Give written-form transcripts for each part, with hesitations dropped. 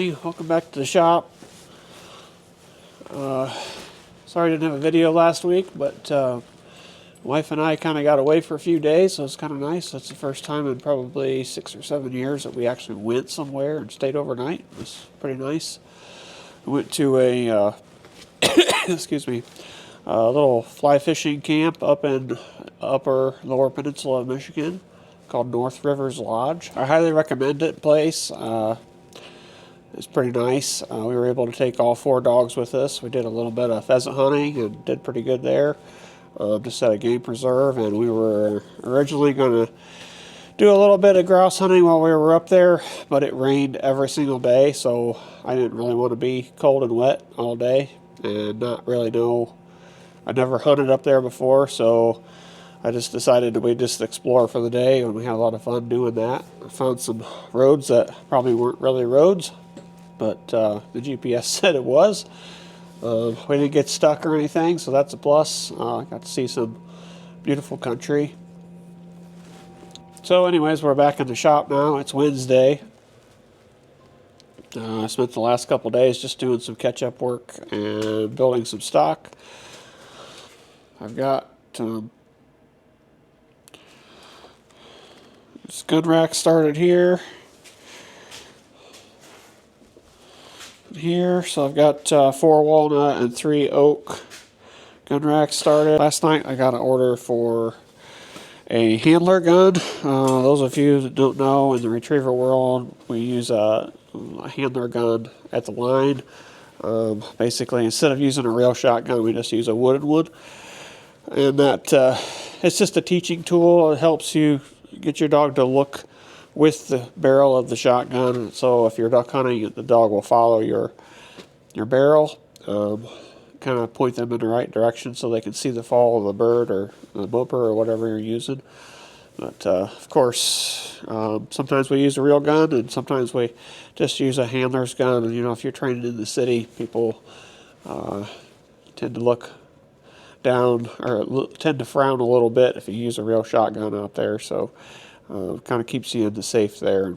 morning. Welcome back to the shop. Sorry I didn't have a video last week, but wife and I kind of got away for a few days, so it's kind of nice. That's the first time in probably 6 or 7 years that we actually went somewhere and stayed overnight. It was pretty nice. We went to a excuse me, a little fly fishing camp up in lower peninsula of Michigan called North Rivers Lodge. I highly recommend it place. It's pretty nice. We were able to take all 4 dogs with us. We did a little bit of pheasant hunting and did pretty good there. Just at a game preserve, and we were originally going to do a little bit of grouse hunting while we were up there, but it rained every single day, so I didn't really want to be cold and wet all day and not really know. I never hunted up there before, so I just decided that we'd just explore for the day, and we had a lot of fun doing that. I found some roads that probably weren't really roads, but the GPS said it was. We didn't get stuck or anything, so that's a plus. I got to see some beautiful country. So anyways, we're back in the shop now. It's Wednesday. I spent the last couple days just doing some catch-up work and building some stock. I've got this gun rack started here. So I've got 4 walnut and 3 oak gun racks started. Last night I got an order for a handler gun. Those of you that don't know, in the retriever world, we use a handler gun at the line. Basically, instead of using a real shotgun, we just use a wooden one. And that it's just a teaching tool. It helps you get your dog to look with the barrel of the shotgun, so if you're duck hunting, the dog will follow your barrel, kind of point them in the right direction so they can see the fall of the bird or the bumper or whatever you're using. But of course, sometimes we use a real gun, and sometimes we just use a handler's gun. And if you're training in the city, people tend to look down or tend to frown a little bit if you use a real shotgun out there. So kind of keeps you in the safe there.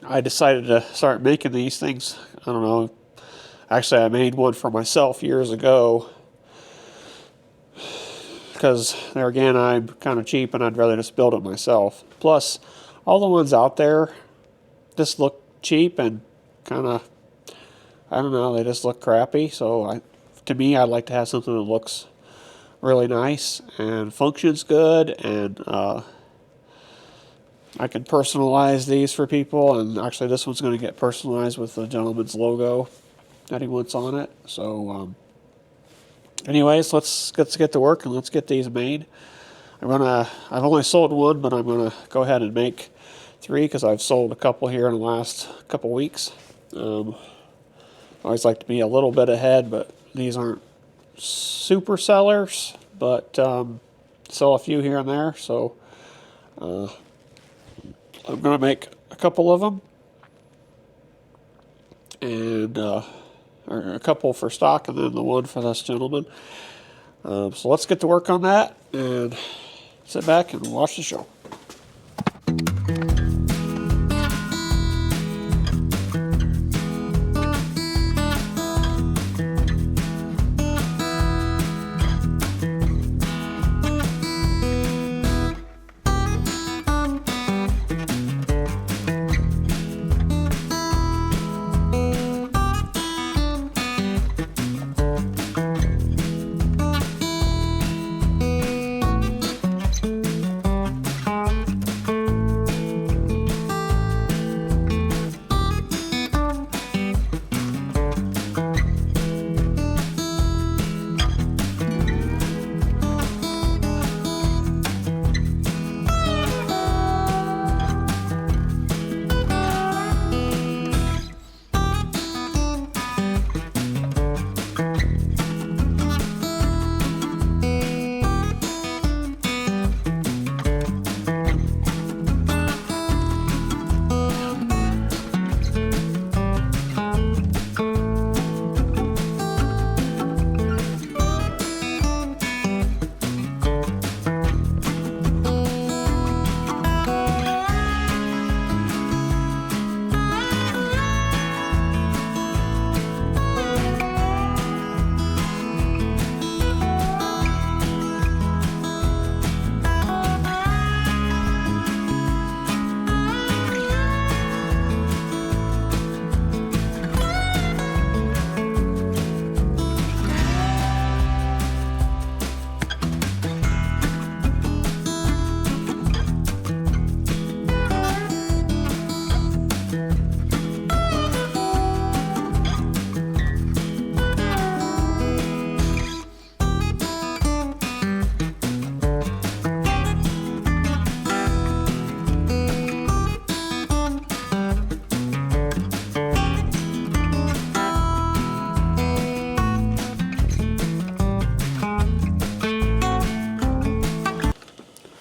I decided to start making these things. I don't know. Actually, I made one for myself years ago because, there again, I'm kind of cheap and I'd rather just build it myself. Plus, all the ones out there just look cheap and kind of, I don't know, they just look crappy. So to me, I'd like to have something that looks really nice and functions good, and I can personalize these for people. And actually, this one's going to get personalized with the gentleman's logo that he wants on it. So anyways, let's get to work and let's get these made. I've only sold one, but I'm gonna go ahead and make 3 because I've sold a couple here in the last couple weeks. I always like to be a little bit ahead, but these aren't super sellers, but sell a few here and there. So I'm going to make a couple of them, and or a couple for stock, and then the one for this gentleman. So let's get to work on that and sit back and watch the show.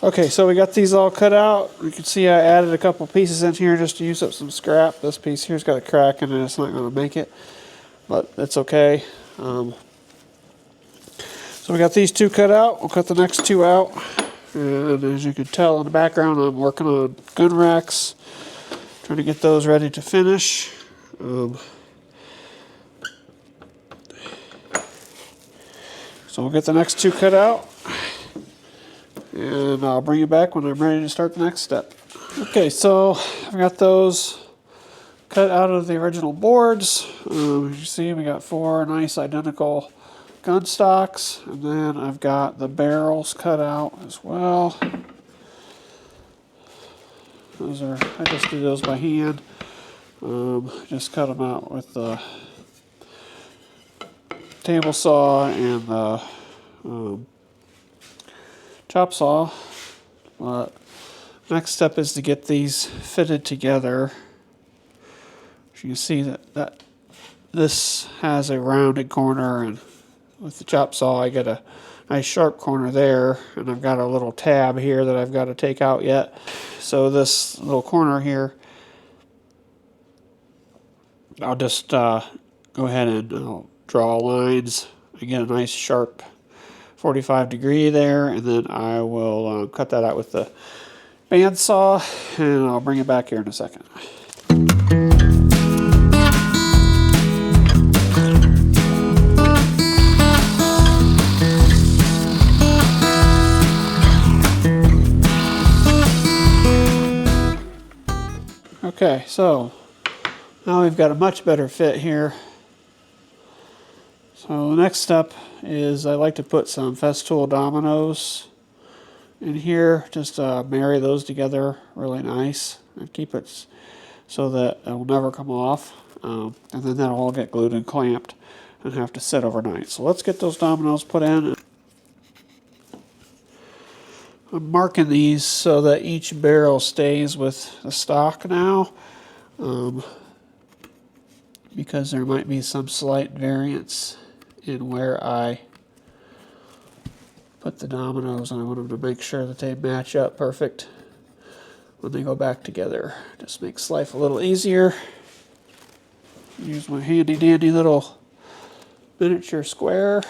Okay, so we got these all cut out. You can see I added a couple pieces in here just to use up some scrap. This piece here's got a crack in it. It's not going to make it, but that's okay. So we got these two cut out. We'll cut the next two out. And as you can tell in the background, I'm working on gun racks, trying to get those ready to finish. So we'll get the next two cut out, and I'll bring you back when I'm ready to start the next step. Okay, so I've got those cut out of the original boards. As you see, we got 4 nice identical gun stocks, and then I've got the barrels cut out as well. Those are, I just did those by hand. Just cut them out with the table saw and the chop saw. Next step is to get these fitted together. As you can see that this has a rounded corner, and with the chop saw I get a nice sharp corner there, and I've got a little tab here that I've got to take out yet. So this little corner here, I'll just go ahead and draw lines. I get a nice sharp 45-degree there, and then I will cut that out with the bandsaw, and I'll bring it back here in a second. Okay, so now we've got a much better fit here. So the next step is I like to put some Festool dominoes in here, just marry those together really nice and keep it so that it will never come off, and then that'll all get glued and clamped and have to sit overnight. So let's get those dominoes put in. I'm marking these so that each barrel stays with the stock now, because there might be some slight variance in where I put the dominoes, and I want them to make sure that they match up perfect when they go back together. Just makes life a little easier. Use my handy dandy little miniature square,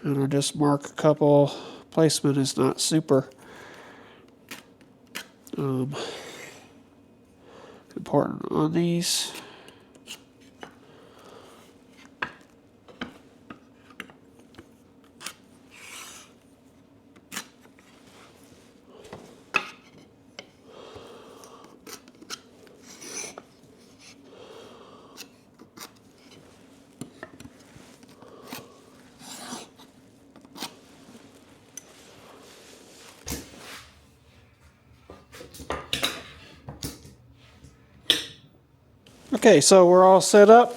and I'll just mark a couple. Placement is not super important on these. Okay, so we're all set up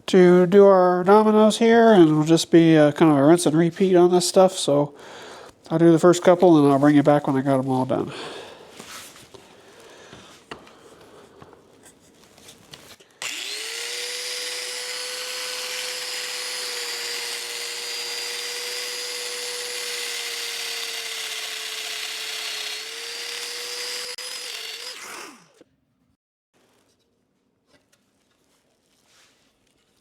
to do our dominoes here, and it'll just be kind of a rinse and repeat on this stuff. So I'll do the first couple, and I'll bring you back when I got them all done.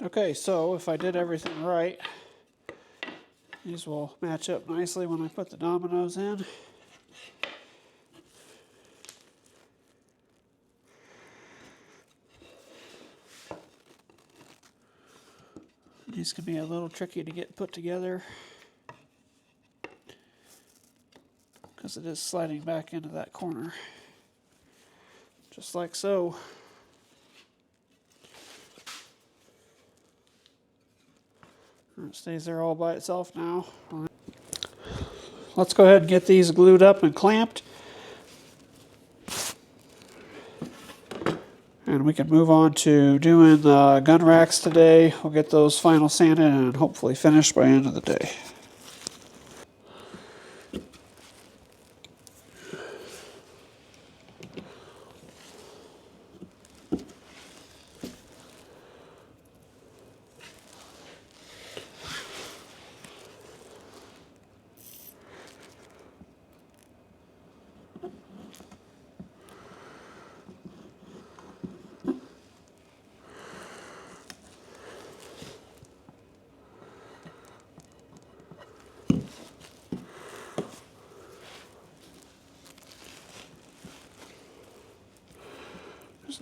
Okay, so if I did everything right, these will match up nicely when I put the dominoes in. These can be a little tricky to get put together because it is sliding back into that corner, just like so. It stays there all by itself now. Let's go ahead and get these glued up and clamped, and we can move on to doing the gun racks today. We'll get those final sanded and hopefully finished by the end of the day.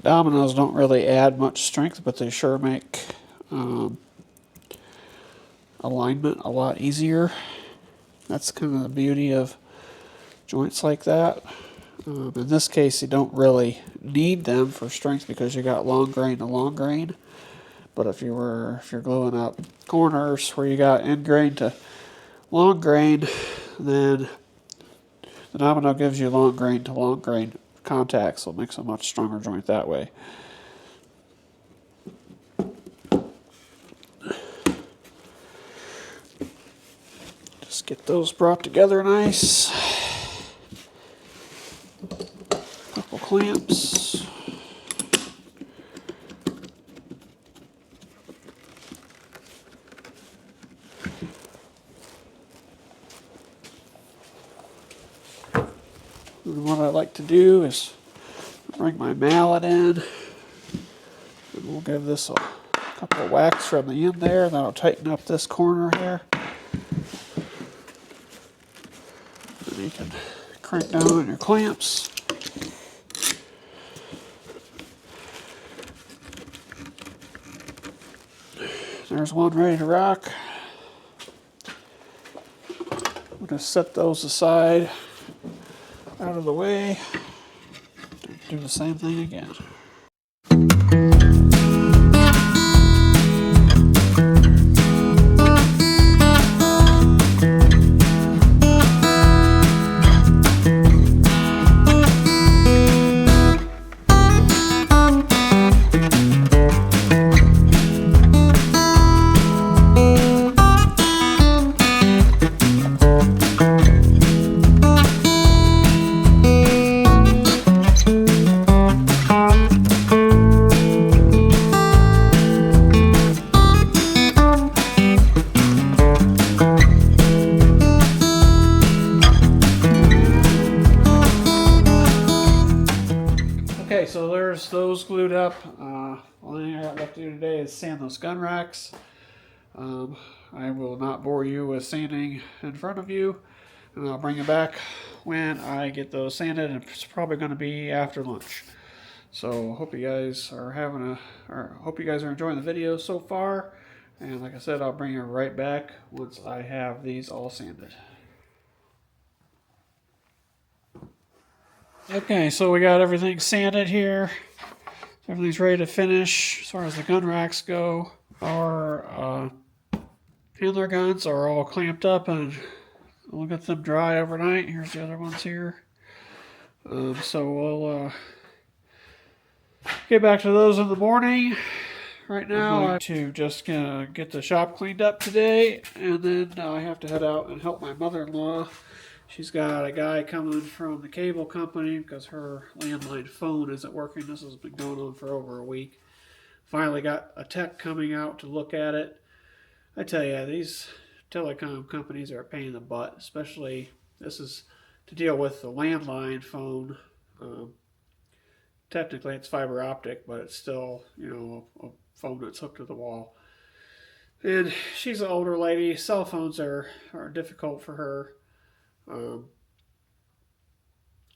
Dominoes don't really add much strength, but they sure make alignment a lot easier. That's kind of the beauty of joints like that. In this case, you don't really need them for strength because you got long grain to long grain. But if you're gluing up corners where you got end grain to long grain, then the domino gives you long grain to long grain contact, so it makes a much stronger joint that way. Just get those brought together nice. Couple clamps. And what I like to do is bring my mallet in, and we'll give this a couple of whacks from the end there. That'll tighten up this corner here. And you can crank down on your clamps. There's one ready to rock. We'll just set those aside, out of the way. Do the same thing again. Okay, so there's those glued up. Only thing I got left to do today is sand those gun racks. I will not bore you with sanding in front of you, and I'll bring it back when I get those sanded, and it's probably going to be after lunch. So hope you guys are hope you guys are enjoying the video so far. And like I said, I'll bring you right back once I have these all sanded. Okay, so we got everything sanded here. Everything's ready to finish as far as the gun racks go. Our handler guns are all clamped up, and we'll get them dry overnight. Here's the other ones here. So we'll get back to those in the morning. Right now, I have to just get the shop cleaned up today, and then I have to head out and help my mother-in-law. She's got a guy coming from the cable company because her landline phone isn't working. This has been going on for over a week. Finally got a tech coming out to look at it. I tell you, these telecom companies are a pain in the butt, especially this is to deal with the landline phone. Technically it's fiber optic, but it's still, you know, a phone that's hooked to the wall. And she's an older lady. Cell phones are difficult for her.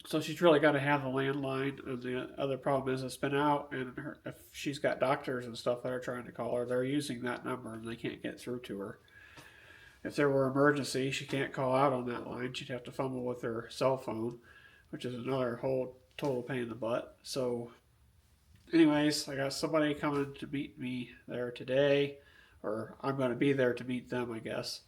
So she's really got to have the landline, and the other problem is it's been out, and if she's got doctors and stuff that are trying to call her, they're using that number and they can't get through to her. If there were an emergency, she can't call out on that line. She'd have to fumble with her cell phone, which is another whole total pain in the butt. So anyways, I got somebody coming to meet me there today, or I'm going to be there to meet them, I guess,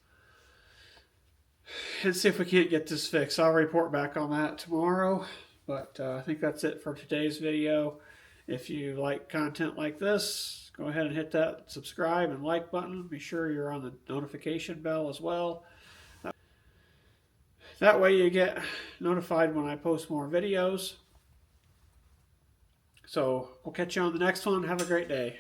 and see if we can't get this fixed. I'll report back on that tomorrow, but I think that's it for today's video. If you like content like this, go ahead and hit that subscribe and like button. Be sure you're on the notification bell as well. That way you get notified when I post more videos. So we'll catch you on the next one. Have a great day.